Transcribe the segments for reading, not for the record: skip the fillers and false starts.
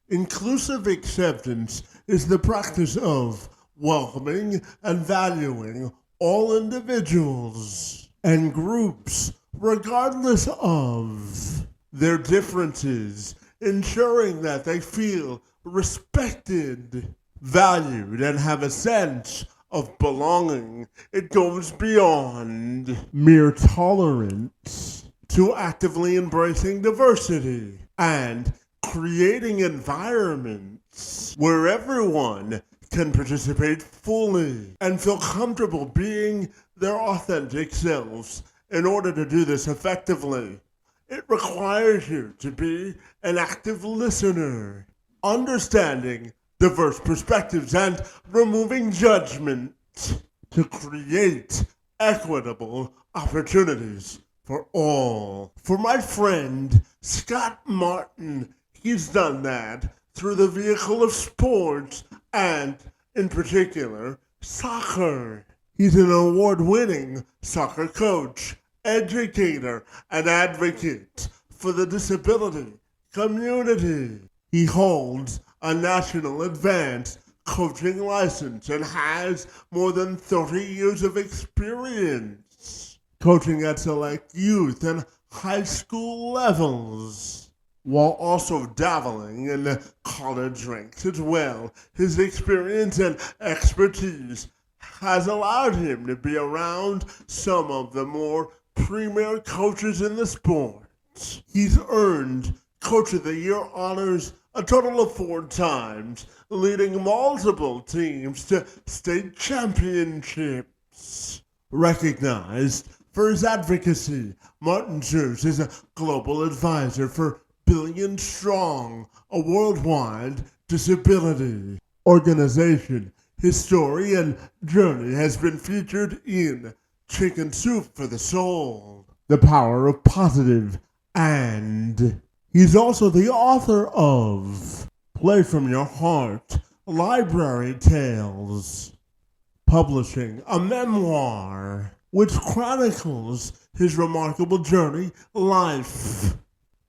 Inclusive acceptance is the practice of welcoming and valuing all individuals and groups, regardless of their differences, ensuring that they feel respected, valued, and have a sense of belonging. It goes beyond mere tolerance to actively embracing diversity and creating environments where everyone can participate fully and feel comfortable being their authentic selves. In order to do this effectively, it requires you to be an active listener, understanding diverse perspectives and removing judgment to create equitable opportunities for all. For my friend Scott Martin, he's done that through the vehicle of sports and, in particular, soccer. He's an award-winning soccer coach, educator, and advocate for the disability community. He holds a national advanced coaching license and has more than 30 years of experience coaching at select youth and high school levels, while also dabbling in the college ranks as well. His experience and expertise has allowed him to be around some of the more premier coaches in the sport. He's earned Coach of the Year honors a total of 4 times, leading multiple teams to state championships. Recognized for his advocacy, Martin serves as a global advisor for Billion Strong, a worldwide disability organization. His story and journey has been featured in Chicken Soup for the Soul, The Power of Positive, and he's also the author of Play From Your Heart, Library Tales, publishing a memoir which chronicles his remarkable journey, life,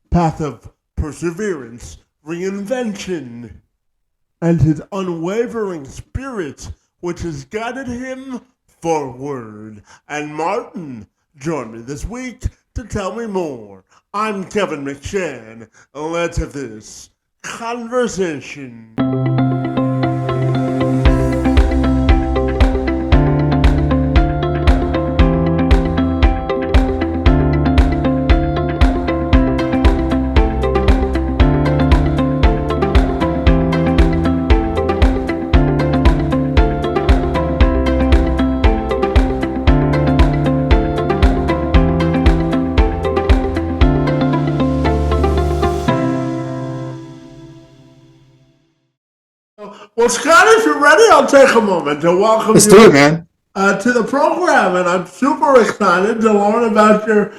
path of perseverance, reinvention, and his unwavering spirit which has guided him forward. And Martin joined me this week to tell me more. I'm Kevin McShann. Let's have this conversation. Well, Scott, if you're ready, I'll take a moment to welcome Let's you do it, man. to the program. And I'm super excited to learn about your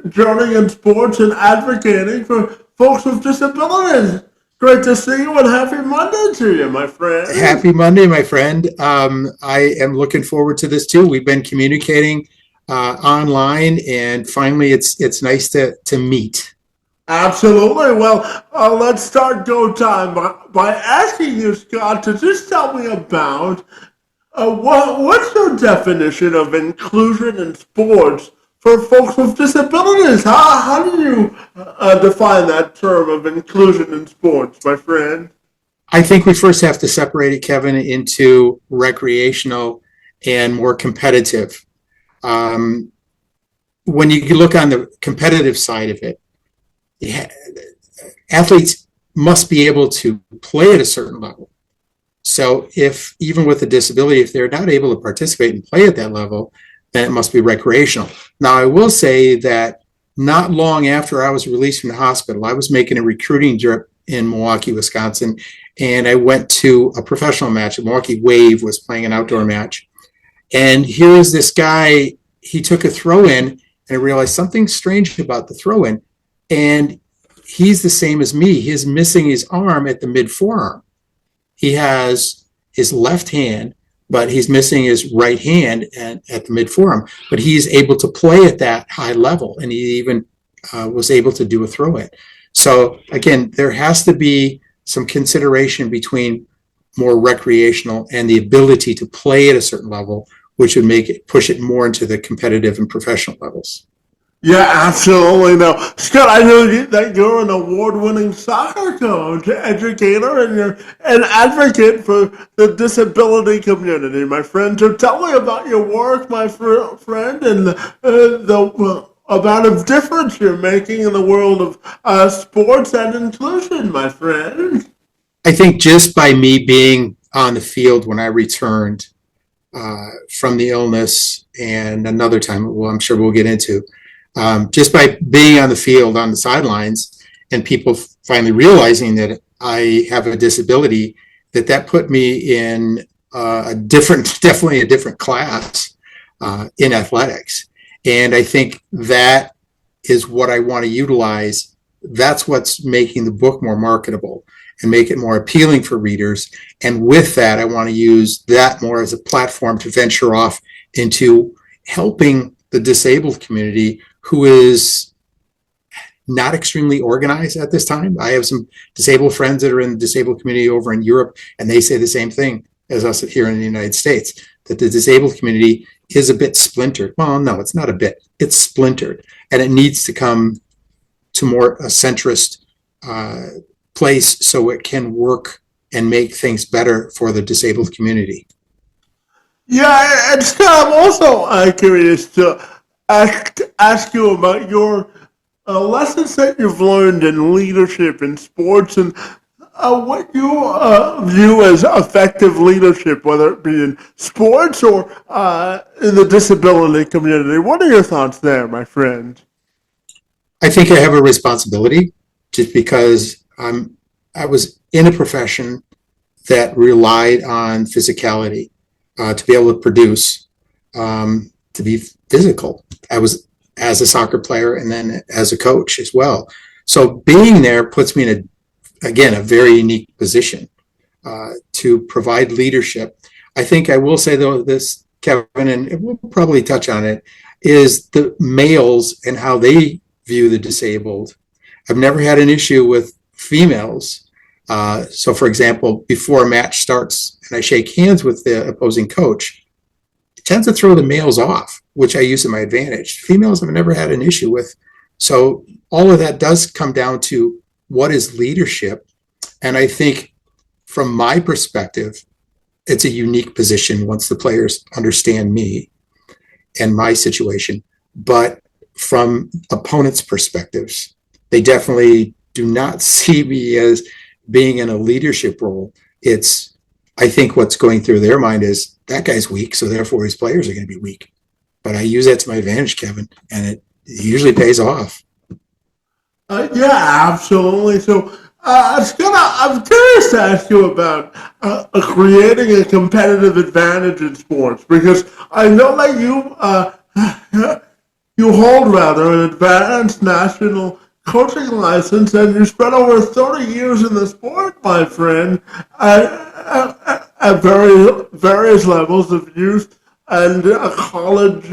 journey in sports and advocating for folks with disabilities. Great to see you and happy Monday to you, my friend. Happy Monday, my friend. I am looking forward to this too. We've been communicating online, and finally, it's nice to meet. Absolutely. Well, let's start go time by asking you, Scott, to just tell me about what's your definition of inclusion in sports for folks with disabilities? How do you define that term of inclusion in sports, my friend? I think we first have to separate it, Kevin, into recreational and more competitive. When you look on the competitive side of it, athletes must be able to play at a certain level. So if even with a disability, if they're not able to participate and play at that level, then it must be recreational. Now, I will say that not long after I was released from the hospital, I was making a recruiting trip in Milwaukee, Wisconsin, and I went to a professional match. The Milwaukee Wave was playing an outdoor match. And here is this guy, he took a throw in, and I realized something strange about the throw in. And he's the same as me. He's missing his arm at the mid forearm. He has his left hand, but he's missing his right hand at the mid forearm. But he's able to play at that high level, and he even was able to do a throw in. So again, there has to be some consideration between more recreational and the ability to play at a certain level, which would make it push it more into the competitive and professional levels. Yeah, absolutely. No, Scott, I know that you're an award-winning soccer coach, educator, and you're an advocate for the disability community, my friend. So tell me about your work, my friend, and the amount of difference you're making in the world of sports and inclusion, my friend. I think just by me being on the field when I returned from the illness, and another time, well, I'm sure we'll get into, just by being on the field, on the sidelines, and people finally realizing that I have a disability, that put me in definitely a different class in athletics. And I think that is what I want to utilize. That's what's making the book more marketable and make it more appealing for readers. And with that, I want to use that more as a platform to venture off into helping the disabled community, who is not extremely organized at this time. I have some disabled friends that are in the disabled community over in Europe, and they say the same thing as us here in the United States, that the disabled community is a bit splintered. Well, no, it's not a bit. It's splintered, and it needs to come to more a centrist place so it can work and make things better for the disabled community. Yeah, and Scott, I'm also curious to ask you about your lessons that you've learned in leadership in sports and what you view as effective leadership, whether it be in sports or in the disability community. What are your thoughts there, my friend? I think I have a responsibility just because I was in a profession that relied on physicality to be able to produce, to be physical. I was as a soccer player and then as a coach as well. So being there puts me in a very unique position to provide leadership. I think I will say though this, Kevin, and we'll probably touch on it, is the males and how they view the disabled. I've never had an issue with females. So for example, before a match starts and I shake hands with the opposing coach, it tends to throw the males off, which I use to my advantage. Females I've never had an issue with. So all of that does come down to what is leadership. And I think from my perspective, it's a unique position once the players understand me and my situation. But from opponents' perspectives, they definitely do not see me as being in a leadership role. It's, I think what's going through their mind is that guy's weak, so therefore his players are going to be weak. But I use that to my advantage, Kevin, and it usually pays off. Yeah, absolutely. So, Scott, I'm curious to ask you about creating a competitive advantage in sports because I know that you hold rather an advanced national coaching license, and you spent over 30 years in the sport, my friend, at various levels of youth and college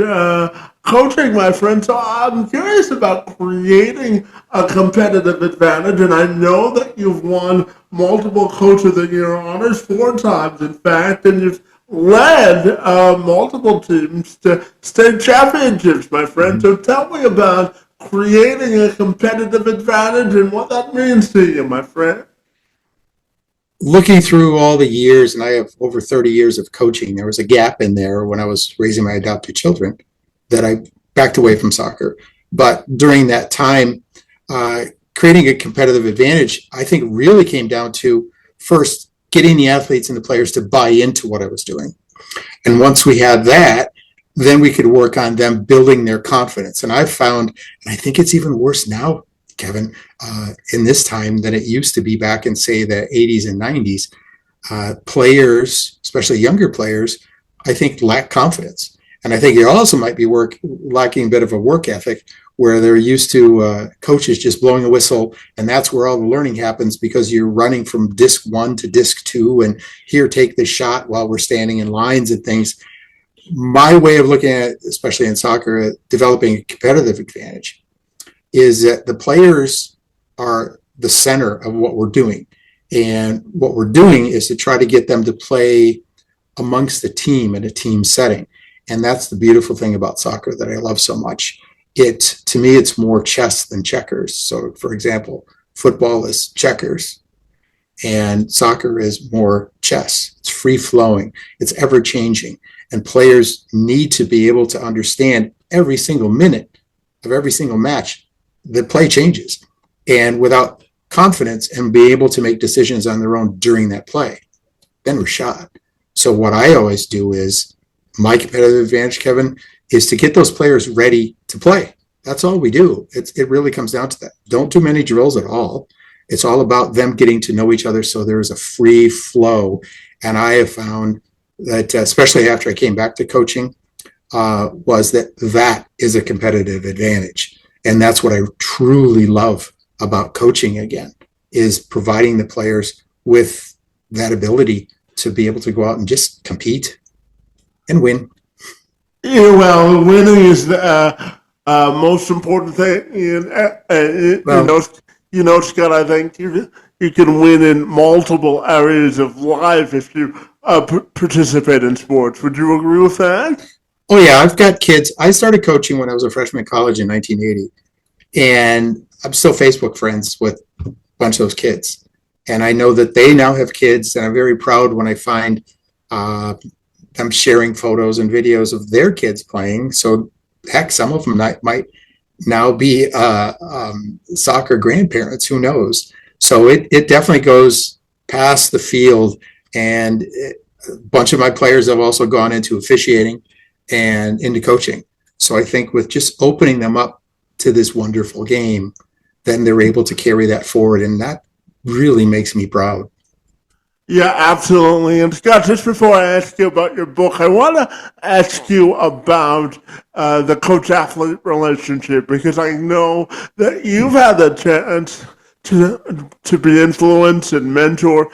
coaching, my friend. So I'm curious about creating a competitive advantage, and I know that you've won multiple Coach of the Year honors 4 times, in fact, and you've led multiple teams to state championships, my friend. So tell me about creating a competitive advantage and what that means to you, my friend. Looking through all the years, and I have over 30 years of coaching, there was a gap in there when I was raising my adopted children that I backed away from soccer. But during that time, creating a competitive advantage, I think really came down to first getting the athletes and the players to buy into what I was doing. And once we had that, then we could work on them building their confidence. And I've found, and I think it's even worse now, Kevin, in this time than it used to be back in, say, the 80s and 90s. Players, especially younger players, I think lack confidence. And I think they also might be lacking a bit of a work ethic where they're used to coaches just blowing a whistle, and that's where all the learning happens because you're running from disc 1 to disc 2, and here, take this shot while we're standing in lines and things. My way of looking at, especially in soccer, developing a competitive advantage is that the players are the center of what we're doing. And what we're doing is to try to get them to play amongst the team in a team setting. And that's the beautiful thing about soccer that I love so much. To me, it's more chess than checkers. So, for example, football is checkers and soccer is more chess. It's free flowing, it's ever changing. And players need to be able to understand every single minute of every single match, the play changes. And without confidence and be able to make decisions on their own during that play, then we're shot. So what I always do is my competitive advantage, Kevin, is to get those players ready to play. That's all we do. It really comes down to that. Don't do many drills at all. It's all about them getting to know each other so there's a free flow. And I have found that, especially after I came back to coaching, was that is a competitive advantage. And that's what I truly love about coaching again, is providing the players with that ability to be able to go out and just compete and win. Yeah, well, winning is the most important thing. Scott, I think you can win in multiple areas of life if you participate in sports. Would you agree with that? Oh, yeah, I've got kids. I started coaching when I was a freshman in college in 1980, and I'm still Facebook friends with a bunch of those kids. And I know that they now have kids, and I'm very proud when I find them sharing photos and videos of their kids playing. So, heck, some of them might now be soccer grandparents. Who knows? So it definitely goes past the field. And a bunch of my players have also gone into officiating and into coaching. So I think with just opening them up to this wonderful game, then they're able to carry that forward. And that really makes me proud. Yeah, absolutely. And Scott, just before I ask you about your book, I want to ask you about the coach-athlete relationship, because I know that you've had the chance to be influenced and mentor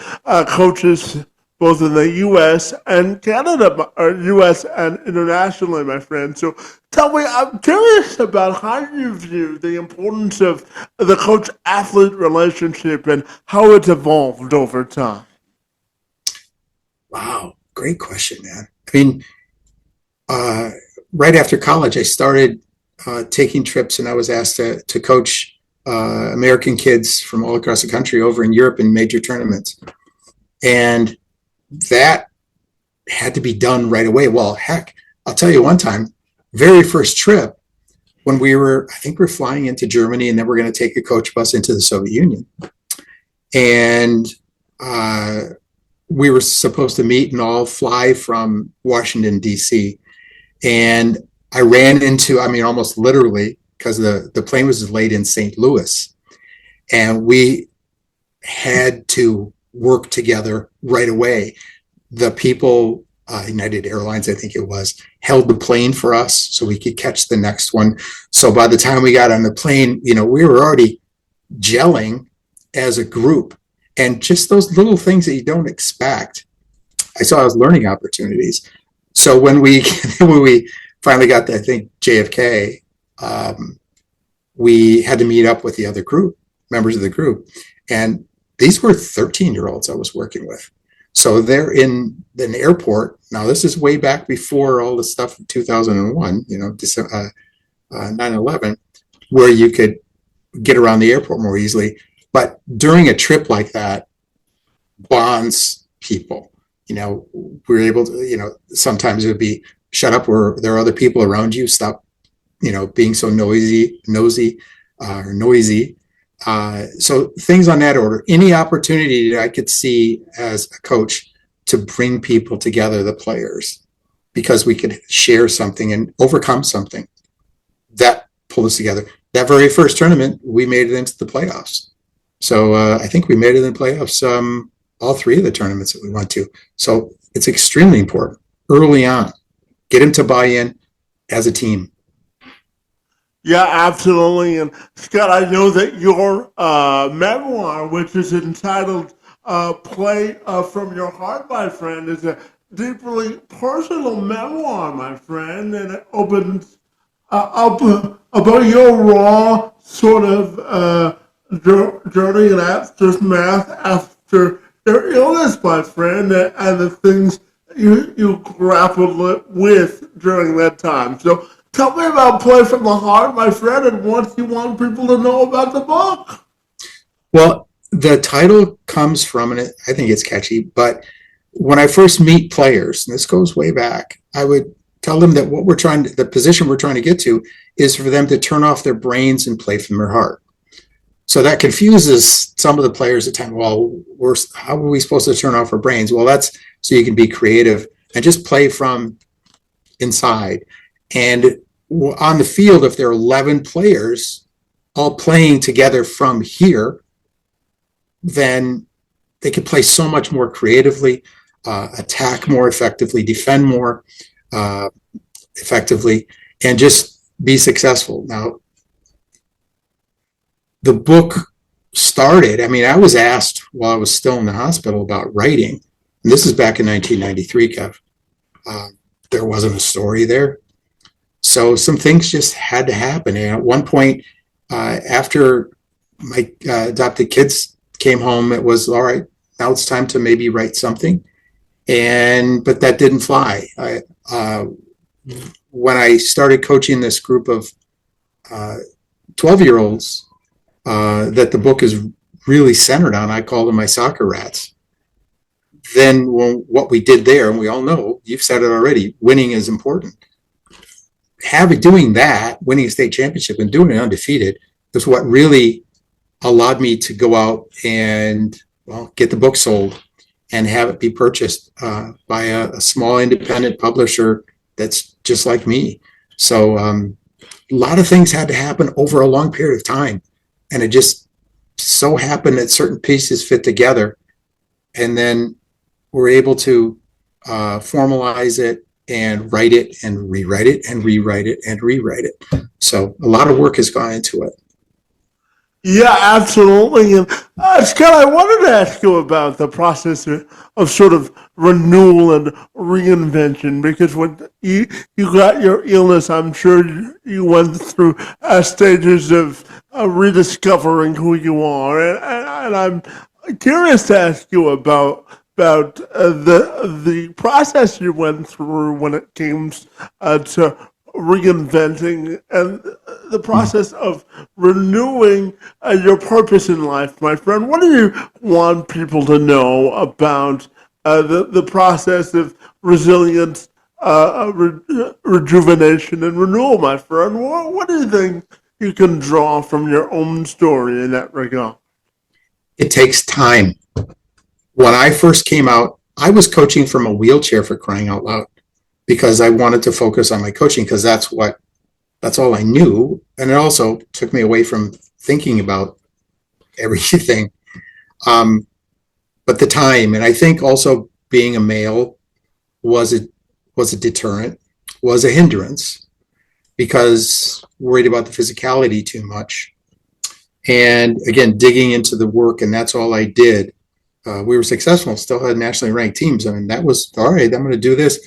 coaches both in the U.S. and Canada, or U.S. and internationally, my friend. So tell me, I'm curious about how you view the importance of the coach-athlete relationship and how it's evolved over time. Wow, great question, man. I mean, right after college, I started taking trips, and I was asked to coach American kids from all across the country over in Europe in major tournaments. And that had to be done right away. Well, heck, I'll tell you one time, very first trip, when I think we're flying into Germany, and then we're going to take a coach bus into the Soviet Union. And we were supposed to meet and all fly from Washington, D.C. And I ran into, almost literally, because the plane was delayed in St. Louis. And we had to work together right away. The people, United Airlines, I think it was, held the plane for us so we could catch the next one. So by the time we got on the plane, we were already gelling as a group. And just those little things that you don't expect, I saw as learning opportunities. So when we finally got to, I think, JFK, we had to meet up with the other members of the group. And these were 13-year-olds I was working with. So they're in an airport. Now, this is way back before all the stuff of 2001, 9/11, where you could get around the airport more easily. But during a trip like that, bonds people. We're able to, sometimes it would be shut up where there are other people around you, stop, being so nosy. So things on that order. Any opportunity that I could see as a coach to bring people together, the players, because we could share something and overcome something, that pulled us together. That very first tournament, we made it into the playoffs. So I think we made it in the playoffs all three of the tournaments that we went to. So it's extremely important early on. Get them to buy in as a team. Yeah, absolutely. And Scott, I know that your memoir, which is entitled Play from Your Heart, my friend, is a deeply personal memoir, my friend, and it opens up about your raw sort of journey and aftermath after your illness, my friend, and the things you grappled with during that time. So tell me about Play from the Heart, my friend, and what you want people to know about the book. Well, the title comes from, and I think it's catchy, but when I first meet players, and this goes way back, I would tell them that the position we're trying to get to is for them to turn off their brains and play from their heart. So that confuses some of the players at times. Well, how are we supposed to turn off our brains? Well, that's so you can be creative and just play from inside. And on the field, if there are 11 players all playing together from here, then they can play so much more creatively, attack more effectively, defend more effectively, and just be successful. Now, the book started, I was asked while I was still in the hospital about writing. And this is back in 1993, Kev. There wasn't a story there. So some things just had to happen. And at one point, after my adopted kids came home, it was, all right, now it's time to maybe write something. But that didn't fly. When I started coaching this group of 12-year-olds, that the book is really centered on, I call them my soccer rats. Then what we did there, and we all know, you've said it already, winning is important. Doing that, winning a state championship and doing it undefeated, is what really allowed me to go out and get the book sold and have it be purchased by a small independent publisher that's just like me. So a lot of things had to happen over a long period of time. And it just so happened that certain pieces fit together. And then we're able to formalize it and write it and rewrite it and rewrite it and rewrite it. So a lot of work has gone into it. Yeah, absolutely. And Scott, I wanted to ask you about the process of sort of renewal and reinvention, because when you got your illness, I'm sure you went through stages of rediscovering who you are. And I'm curious to ask you about the process you went through when it came to reinventing and the process of renewing your purpose in life, my friend. What do you want people to know about the process of resilience, rejuvenation, and renewal, my friend? What do you think you can draw from your own story in that regard? It takes time. When I first came out, I was coaching from a wheelchair, for crying out loud, because I wanted to focus on my coaching, because that's all I knew. And it also took me away from thinking about everything. But the time, and I think also being a male was a deterrent, was a hindrance, because worried about the physicality too much. And again, digging into the work, and that's all I did. We were successful, still had nationally ranked teams. That was, all right, I'm going to do this.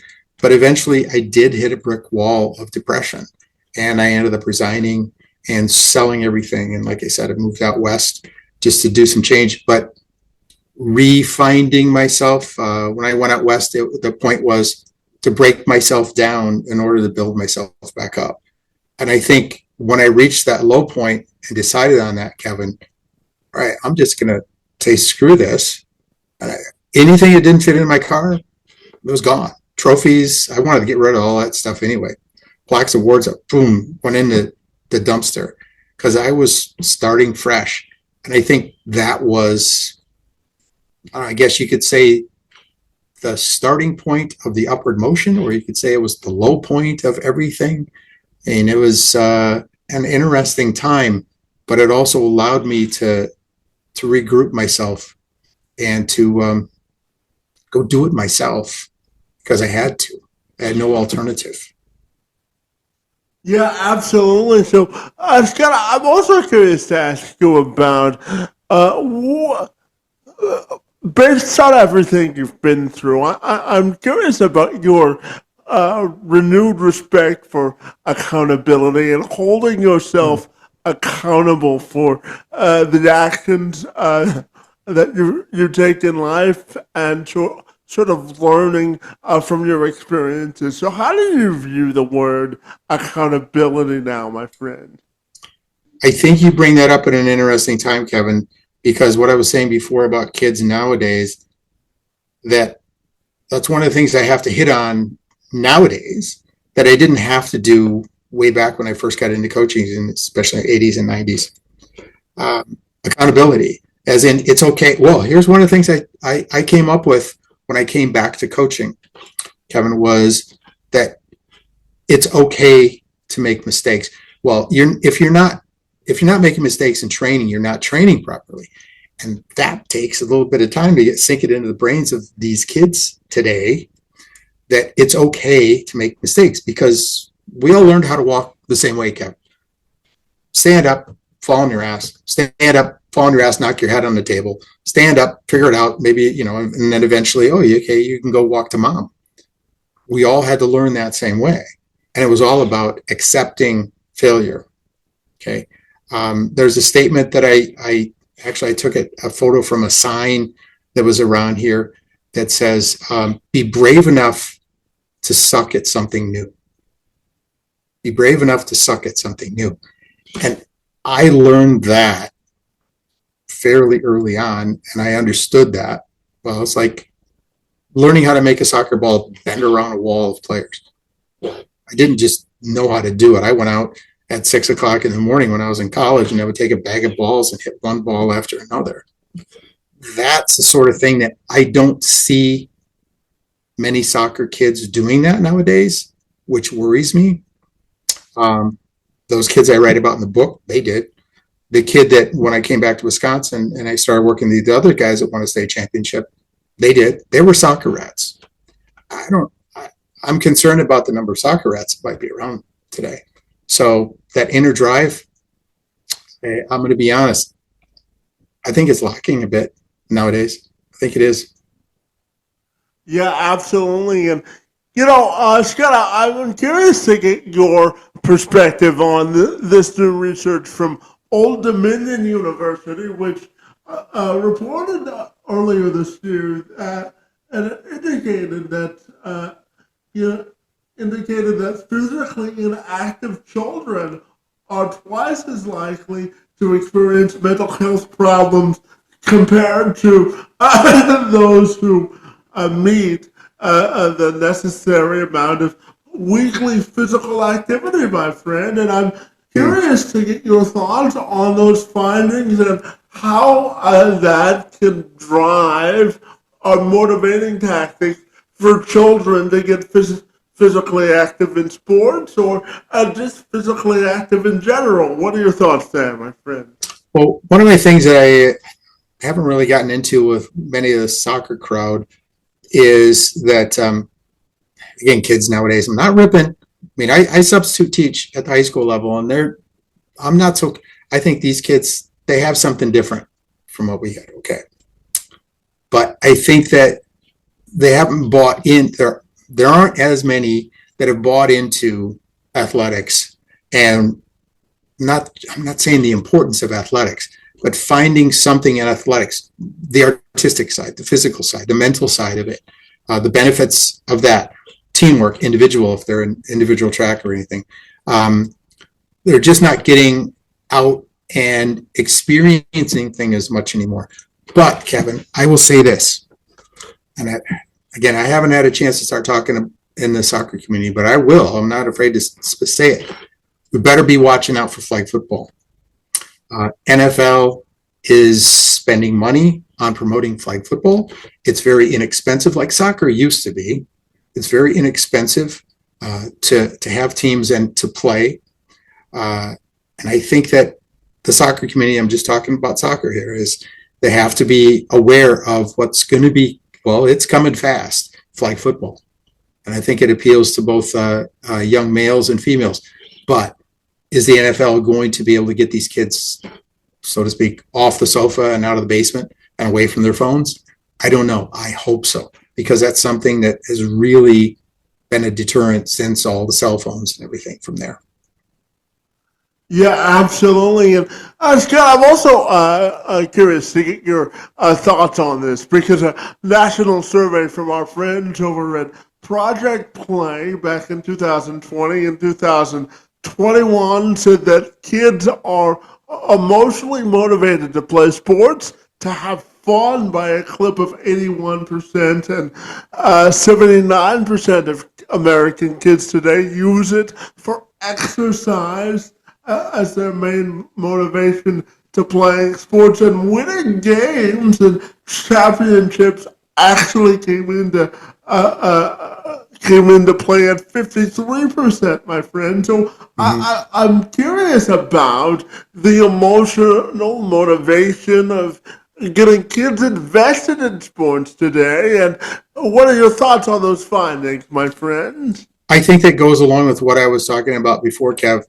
But eventually I did hit a brick wall of depression, and I ended up resigning and selling everything. And like I said, I moved out west just to do some change, but refinding myself. When I went out west, the point was to break myself down in order to build myself back up. And I think when I reached that low point and decided on that, Kevin, all right, I'm just going to say, screw this. Anything that didn't fit in my car, it was gone. Trophies, I wanted to get rid of all that stuff anyway. Plaques, awards, boom, went into the dumpster, because I was starting fresh. And I think that was, I guess you could say, the starting point of the upward motion, or you could say it was the low point of everything. And it was an interesting time, but it also allowed me to regroup myself and to go do it myself, because I had to. I had no alternative. Yeah, absolutely. So, Scott, I'm also curious to ask you about, based on everything you've been through, I'm curious about your renewed respect for accountability and holding yourself accountable for the actions that you take in life and sort of learning from your experiences. So how do you view the word accountability now, my friend? I think you bring that up at an interesting time, Kevin, because what I was saying before about kids nowadays, that's one of the things I have to hit on nowadays that I didn't have to do way back when I first got into coaching, especially in the 80s and 90s. Accountability, as in it's okay. Well, here's one of the things I came up with when I came back to coaching, Kevin, was that it's okay to make mistakes. Well, if you're not making mistakes in training, you're not training properly. And that takes a little bit of time to sink it into the brains of these kids today, that it's okay to make mistakes, because we all learned how to walk the same way, Kevin. Stand up, fall on your ass, stand up, fall on your ass, knock your head on the table, stand up, figure it out, maybe, and then eventually, okay, you can go walk to mom. We all had to learn that same way. And it was all about accepting failure. Okay. There's a statement that I took a photo from a sign that was around here that says, be brave enough to suck at something new. Be brave enough to suck at something new. And I learned that fairly early on, and I understood that. Well, it's like learning how to make a soccer ball bend around a wall of players. I didn't just know how to do it. I went out at 6 o'clock in the morning when I was in college, and I would take a bag of balls and hit one ball after another. That's the sort of thing that I don't see many soccer kids doing that nowadays, which worries me. Those kids I write about in the book, they did. The kid that when I came back to Wisconsin and I started working with the other guys that won a state championship, they did. They were soccer rats. I'm concerned about the number of soccer rats that might be around today. So that inner drive, I'm going to be honest, I think it's lacking a bit nowadays. I think it is. Yeah, absolutely. And, Scott, I'm curious to get your perspective on this new research from Old Dominion University, which reported earlier this year and it indicated that physically inactive children are twice as likely to experience mental health problems compared to those who meet the necessary amount of weekly physical activity, my friend. And I'm curious to get your thoughts on those findings and how that can drive a motivating tactic for children to get physically active in sports or just physically active in general. What are your thoughts there, my friend? Well, one of the things that I haven't really gotten into with many of the soccer crowd is that, again, kids nowadays, I'm not ripping. I mean, I substitute teach at the high school level, and I think these kids, they have something different from what we had. Okay. But I think that they haven't bought in. There aren't as many that have bought into athletics, and I'm not saying the importance of athletics, but finding something in athletics, the artistic side, the physical side, the mental side of it, the benefits of that, teamwork, individual, if they're an individual track or anything. They're just not getting out and experiencing things as much anymore. But Kevin, I will say this, and again, I haven't had a chance to start talking in the soccer community, but I will. I'm not afraid to say it. We better be watching out for flag football. NFL is spending money on promoting flag football. It's very inexpensive, like soccer used to be. It's very inexpensive to have teams and to play. And I think that the soccer community, I'm just talking about soccer here, is they have to be aware of what's going to be, well, it's coming fast, flag football. And I think it appeals to both young males and females. But is the NFL going to be able to get these kids, so to speak, off the sofa and out of the basement and away from their phones? I don't know. I hope so, because that's something that has really been a deterrent since all the cell phones and everything from there. Yeah, absolutely. And Scott, I'm also curious to get your thoughts on this because a national survey from our friends over at Project Play back in 2020 and 2021 said that kids are emotionally motivated to play sports, to have fun by a clip of 81%, and 79% of American kids today use it for exercise as their main motivation to playing sports, and winning games and championships actually came into play at 53%, my friend. So Mhm. I'm curious about the emotional motivation of getting kids invested in sports today. And what are your thoughts on those findings, my friend? I think that goes along with what I was talking about before, Kev,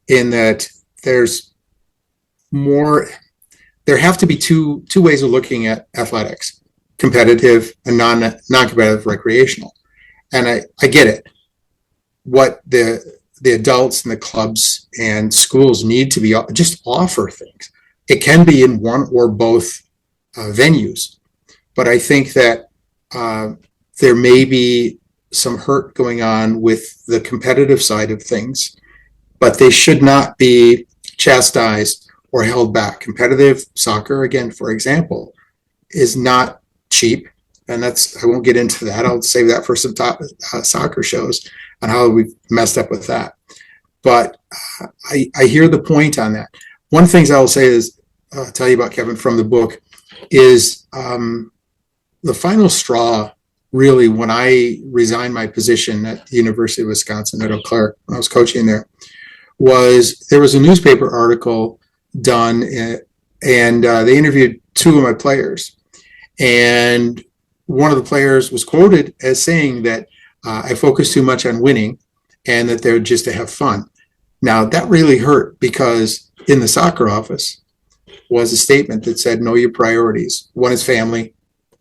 in that there's more, there have to be two ways of looking at athletics: competitive and non-competitive recreational. And I get it. What the adults and the clubs and schools need to be just offer things. It can be in one or both venues, but I think that uh, there may be some hurt going on with the competitive side of things, but they should not be chastised or held back. Competitive soccer, again, for example, is not cheap. And that's, I won't get into that. I'll save that for some top soccer shows on how we've messed up with that. But I hear the point on that. One of the things I will say is, tell you about, Kevin, from the book is the final straw, really, when I resigned my position at the University of Wisconsin at Eau Claire, when I was coaching there was a newspaper article done, and they interviewed two of my players. And one of the players was quoted as saying that I focus too much on winning and that they're just to have fun. Now, that really hurt because in the soccer office was a statement that said, know your priorities. One is family,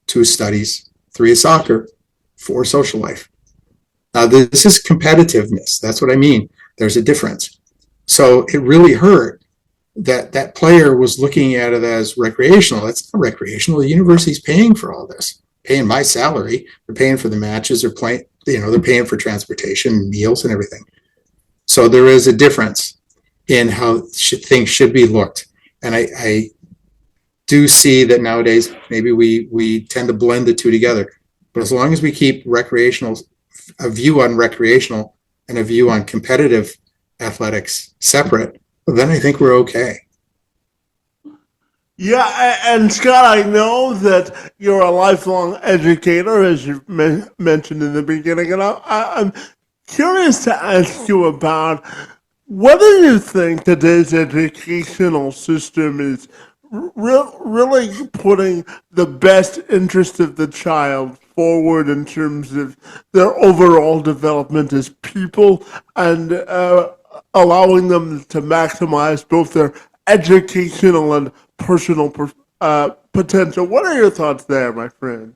two is studies, three is soccer, four is social life. Now, this is competitiveness. That's what I mean. There's a difference. So it really hurt that that player was looking at it as recreational. It's not recreational. The university's paying for all this, paying my salary. They're paying for the matches. They're paying, they're paying for transportation, meals, and everything. So there is a difference in how things should be looked. And I do see that nowadays maybe we tend to blend the two together. But as long as we keep recreational, a view on recreational and a view on competitive athletics separate, then I think we're okay. Yeah, and Scott, I know that you're a lifelong educator, as you mentioned in the beginning, and I'm curious to ask you about whether you think today's educational system is really putting the best interest of the child forward in terms of their overall development as people, and allowing them to maximize both their educational and personal potential. What are your thoughts there, my friend?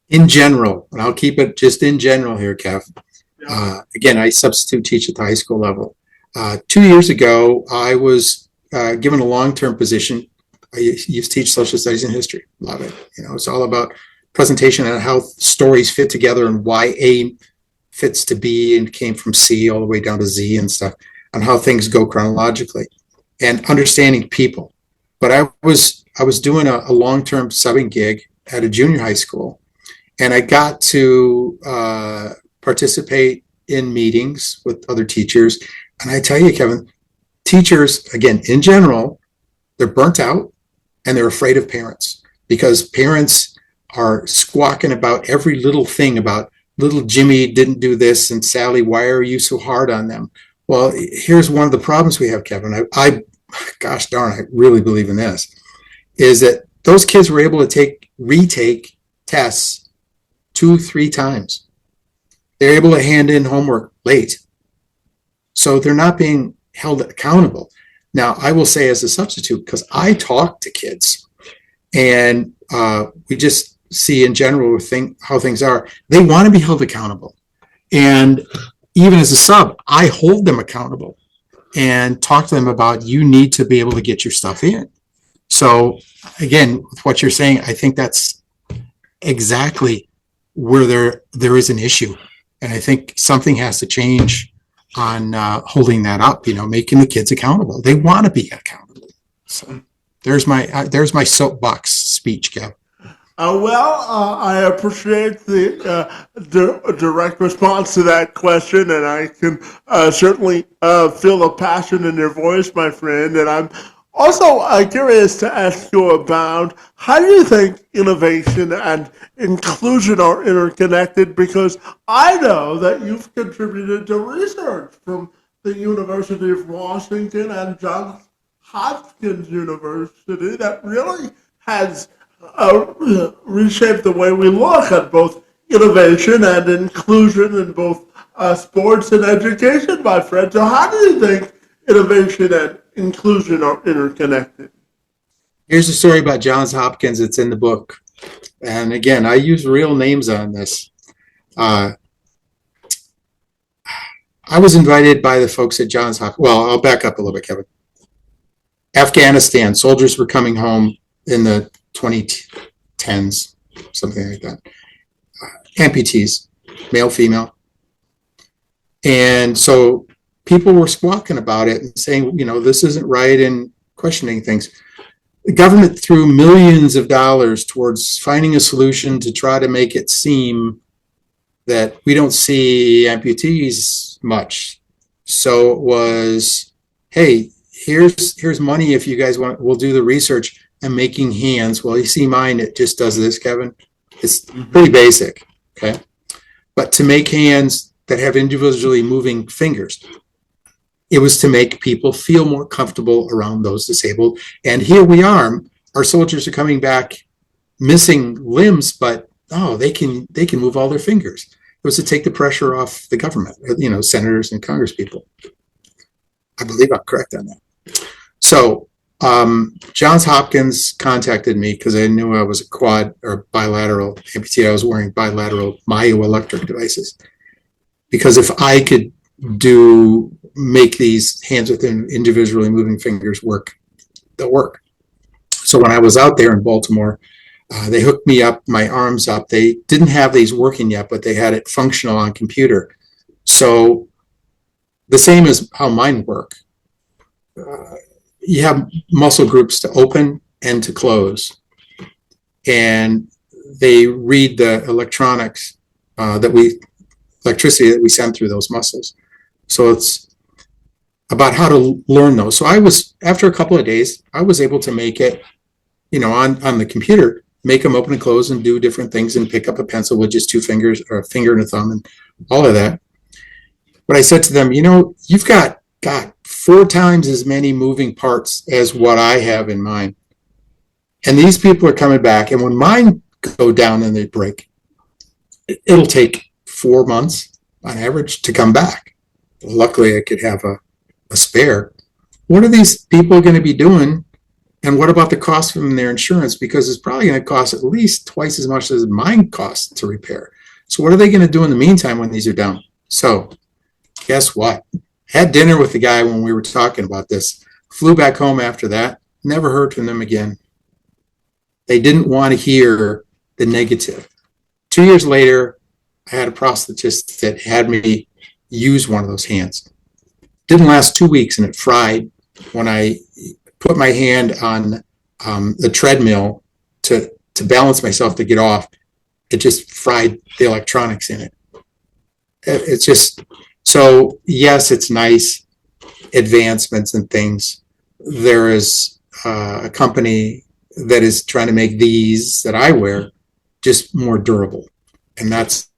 In general, and I'll keep it just in general here, Kev. Yeah. Again, I substitute teach at the high school level. 2 years ago, I was given a long-term position. I used to teach social studies and history. Love it. It's all about presentation and how stories fit together and why A fits to B and came from C all the way down to Z and stuff, and how things go chronologically and understanding people. But I was doing a long-term subbing gig at a junior high school, and I got to participate in meetings with other teachers. And I tell you, Kevin, teachers, again, in general, they're burnt out and they're afraid of parents because parents are squawking about every little thing about little Jimmy didn't do this and Sally, why are you so hard on them? Well, here's one of the problems we have, Kevin. I gosh darn, I really believe in this, is that those kids were able to retake tests 2-3 times. They're able to hand in homework late. So they're not being held accountable. Now, I will say as a substitute, because I talk to kids and we just see in general how things are, they want to be held accountable. And even as a sub, I hold them accountable. and talk to them about you need to be able to get your stuff in. So again, with what you're saying, I think that's exactly where there is an issue. And I think something has to change on holding that up, making the kids accountable. They want to be accountable. So there's my soapbox speech, Kev. I appreciate the direct response to that question, and I can certainly feel the passion in your voice, my friend. And I'm also curious to ask you about how do you think innovation and inclusion are interconnected? Because I know that you've contributed to research from the University of Washington and Johns Hopkins University that really has reshape the way we look at both innovation and inclusion in both sports and education, my friend. So how do you think innovation and inclusion are interconnected? Here's a story about Johns Hopkins. It's in the book. And again, I use real names on this. I was invited by the folks at Johns Hopkins. Well, I'll back up a little bit, Kevin. Afghanistan, soldiers were coming home in the 2010s, something like that. Amputees, male, female. And so people were squawking about it and saying, this isn't right, and questioning things. The government threw millions of dollars towards finding a solution to try to make it seem that we don't see amputees much. So it was, hey, here's money if you guys want, we'll do the research. And making hands. Well, you see mine, it just does this, Kevin. It's pretty basic, okay? But to make hands that have individually moving fingers, it was to make people feel more comfortable around those disabled. And here we are. Our soldiers are coming back missing limbs, but they can move all their fingers. It was to take the pressure off the government, senators and congresspeople. I believe I'm correct on that. So Johns Hopkins contacted me because I knew I was a quad or bilateral amputee. I was wearing bilateral myoelectric devices. Because if I could make these hands with individually moving fingers work, they'll work. So when I was out there in Baltimore, they hooked me up, my arms up. They didn't have these working yet, but they had it functional on computer. So the same as how mine work. You have muscle groups to open and to close. And they read the electricity that we send through those muscles. So it's about how to learn those. So after a couple of days, I was able to make it, on the computer, make them open and close and do different things and pick up a pencil with just two fingers or a finger and a thumb and all of that. But I said to them, you've got 4 times as many moving parts as what I have in mine. And these people are coming back. And when mine go down and they break, it'll take 4 months on average to come back. Luckily, I could have a spare. What are these people going to be doing? And what about the cost from their insurance? Because it's probably going to cost at least twice as much as mine costs to repair. So what are they going to do in the meantime when these are down? So guess what? Had dinner with the guy when we were talking about this. Flew back home after that. Never heard from them again. They didn't want to hear the negative. 2 years later, I had a prosthetist that had me use one of those hands. Didn't last 2 weeks and it fried when I put my hand on the treadmill to balance myself to get off. It just fried the electronics in it. It's just, so yes, it's nice advancements and things. There is a company that is trying to make these that I wear just more durable. And that's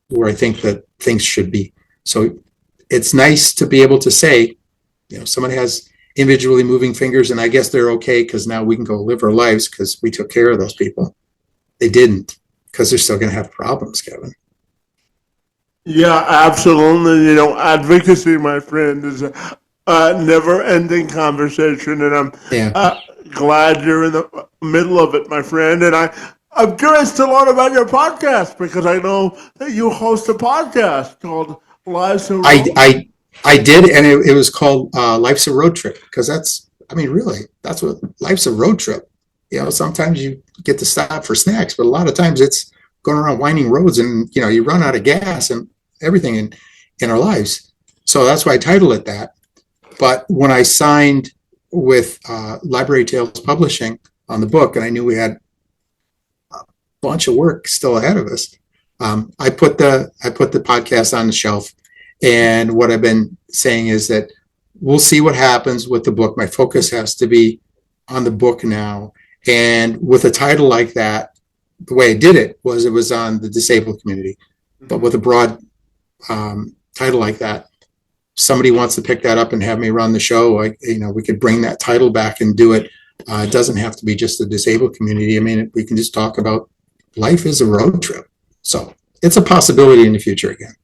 where I think that things should be. So it's nice to be able to say, someone has individually moving fingers and I guess they're okay because now we can go live our lives because we took care of those people. They didn't, because they're still going to have problems, Kevin. Yeah, absolutely. Advocacy, my friend, is a never-ending conversation, and I'm glad you're in the middle of it, my friend. And I'm curious to learn about your podcast because I know that you host a podcast called Lives So I did, and it was called Life's a Road Trip, because really, that's what life's a road trip. Sometimes you get to stop for snacks, but a lot of times it's going around winding roads, and you run out of gas and everything in our lives. So that's why I titled it that. But when I signed with Library Tales Publishing on the book, and I knew we had a bunch of work still ahead of us, I put the podcast on the shelf. And what I've been saying is that we'll see what happens with the book. My focus has to be on the book now. And with a title like that, the way I did it was on the disabled community. But with a broad title like that, somebody wants to pick that up and have me run the show, we could bring that title back and do it. It doesn't have to be just the disabled community. I mean, we can just talk about life is a road trip. So it's a possibility in the future again.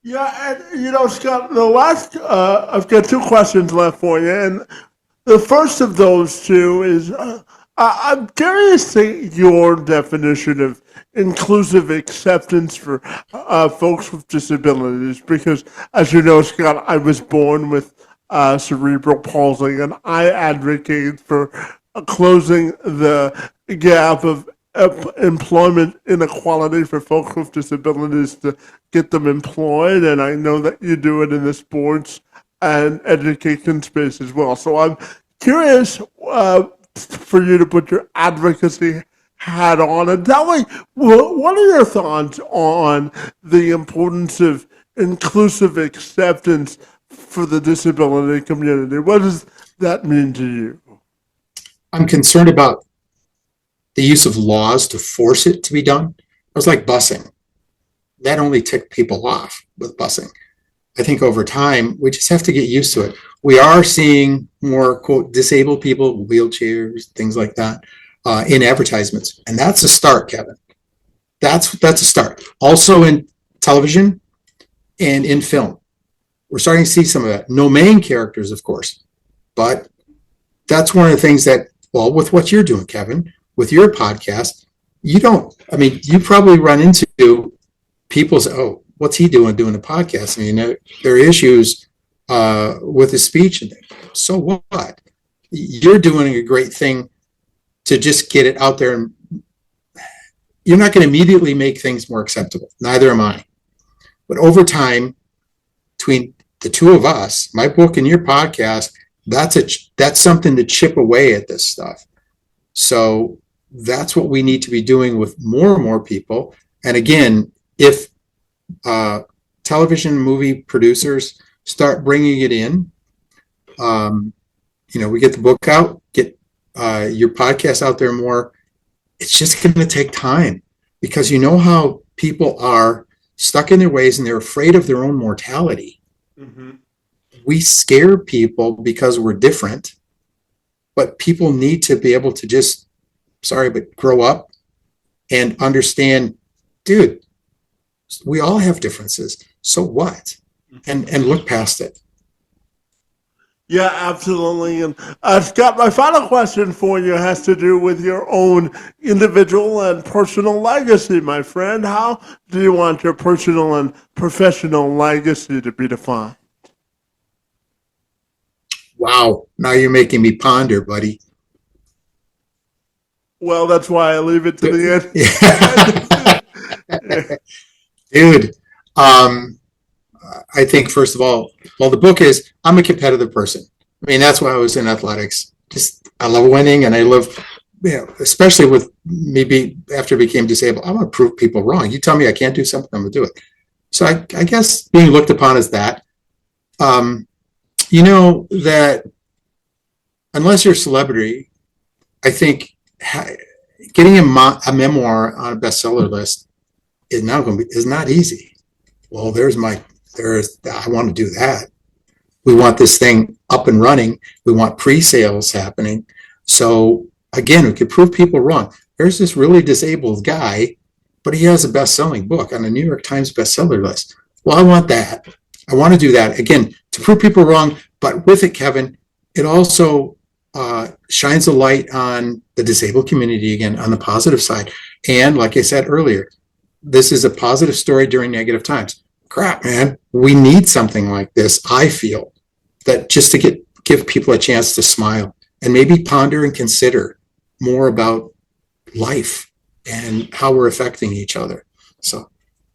Yeah, and Scott, I've got two questions left for you, and the first of those two is, I'm curious to your definition of inclusive acceptance for folks with disabilities, because as you know, Scott, I was born with cerebral palsy, and I advocate for closing the gap of employment inequality for folks with disabilities to get them employed, and I know that you do it in the sports and education space as well. So I'm curious for you to put your advocacy hat on and tell me, what are your thoughts on the importance of inclusive acceptance for the disability community? What does that mean to you? I'm concerned about the use of laws to force it to be done. It was like busing. That only ticked people off with busing. I think over time, we just have to get used to it. We are seeing more, quote, disabled people, wheelchairs, things like that, in advertisements. And that's a start, Kevin. That's a start. Also in television and in film. We're starting to see some of that. No main characters, of course. But that's one of the things that, well, with what you're doing, Kevin, with your podcast, you probably run into people say, oh, what's he doing a podcast? I mean, there are issues with his speech. And so what? You're doing a great thing to just get it out there. And you're not going to immediately make things more acceptable. Neither am I. But over time, between the two of us, my book and your podcast, that's something to chip away at this stuff. So that's what we need to be doing with more and more people. And again, if television movie producers start bringing it in, we get the book out, get your podcast out there more. It's just going to take time, because you know how people are stuck in their ways and they're afraid of their own mortality. Mm-hmm. We scare people because we're different, but people need to be able to just, grow up and understand, dude, we all have differences. So what? And look past it. Yeah, absolutely. And Scott, my final question for you has to do with your own individual and personal legacy, my friend. How do you want your personal and professional legacy to be defined? Wow. Now you're making me ponder, buddy. Well, that's why I leave it to the end. Dude, I think, first of all, the book is, I'm a competitive person. I mean, that's why I was in athletics. I love winning, and I love, especially with me after I became disabled, I want to prove people wrong. You tell me I can't do something, I'm going to do it. So I guess being looked upon as that, that unless you're a celebrity, I think getting a memoir on a bestseller list is not easy. Well, I want to do that. We want this thing up and running. We want pre-sales happening. So again, we could prove people wrong. There's this really disabled guy, but he has a best-selling book on the New York Times bestseller list. Well, I want that. I want to do that, again, to prove people wrong. But with it, Kevin, it also shines a light on the disabled community, again, on the positive side. And like I said earlier, this is a positive story during negative times. crap, man, we need something like this. I feel that just to give people a chance to smile and maybe ponder and consider more about life and how we're affecting each other. So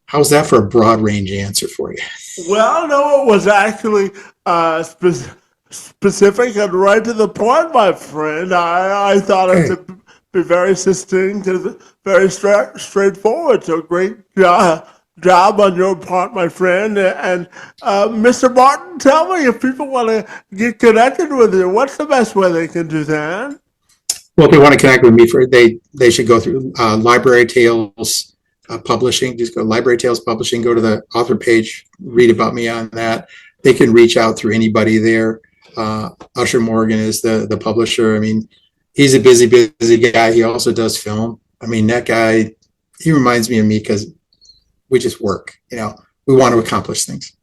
how's that for a broad range answer for you? Well, no, it was actually specific and right to the point, my friend. I thought it Okay. to be very succinct and very straightforward. So great job on your part, my friend. And Mr. Martin, tell me if people want to get connected with you, what's the best way they can do that? Well, if they want to connect with me, they should go through Library Tales Publishing. Just go to Library Tales Publishing, go to the author page, read about me on that. They can reach out through anybody there. Usher Morgan is the publisher. I mean, he's a busy guy. He also does film. I mean, that guy, he reminds me of me because we just work. We want to accomplish things.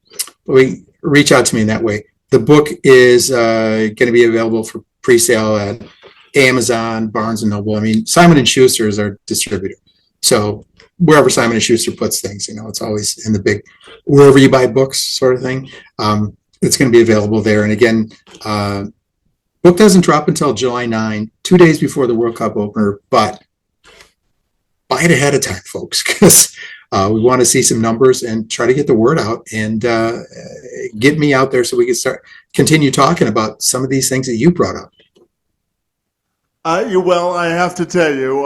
But we reach out to me in that way. The book is going to be available for pre-sale at Amazon, Barnes and Noble. I mean, Simon and Schuster is our distributor. So wherever Simon and Schuster puts things, it's always in the big, wherever you buy books sort of thing. It's going to be available there. And again, book doesn't drop until July 9, 2 days before the World Cup opener, but buy it ahead of time, folks, because we want to see some numbers and try to get the word out and get me out there so we can continue talking about some of these things that you brought up. Well, I have to tell you,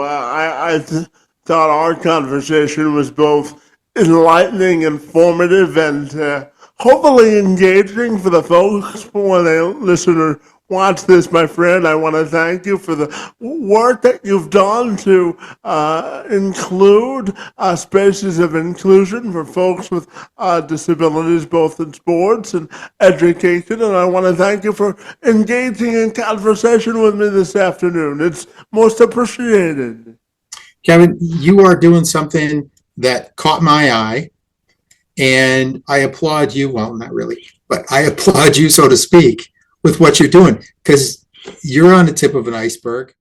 thought our conversation was both enlightening, informative, and hopefully engaging for the folks when they listen or watch this, my friend. I want to thank you for the work that you've done to include spaces of inclusion for folks with disabilities, both in sports and education. And I want to thank you for engaging in conversation with me this afternoon. It's most appreciated. Kevin, you are doing something that caught my eye, and I applaud you. Well, not really, but I applaud you, so to speak, with what you're doing, because you're on the tip of an iceberg.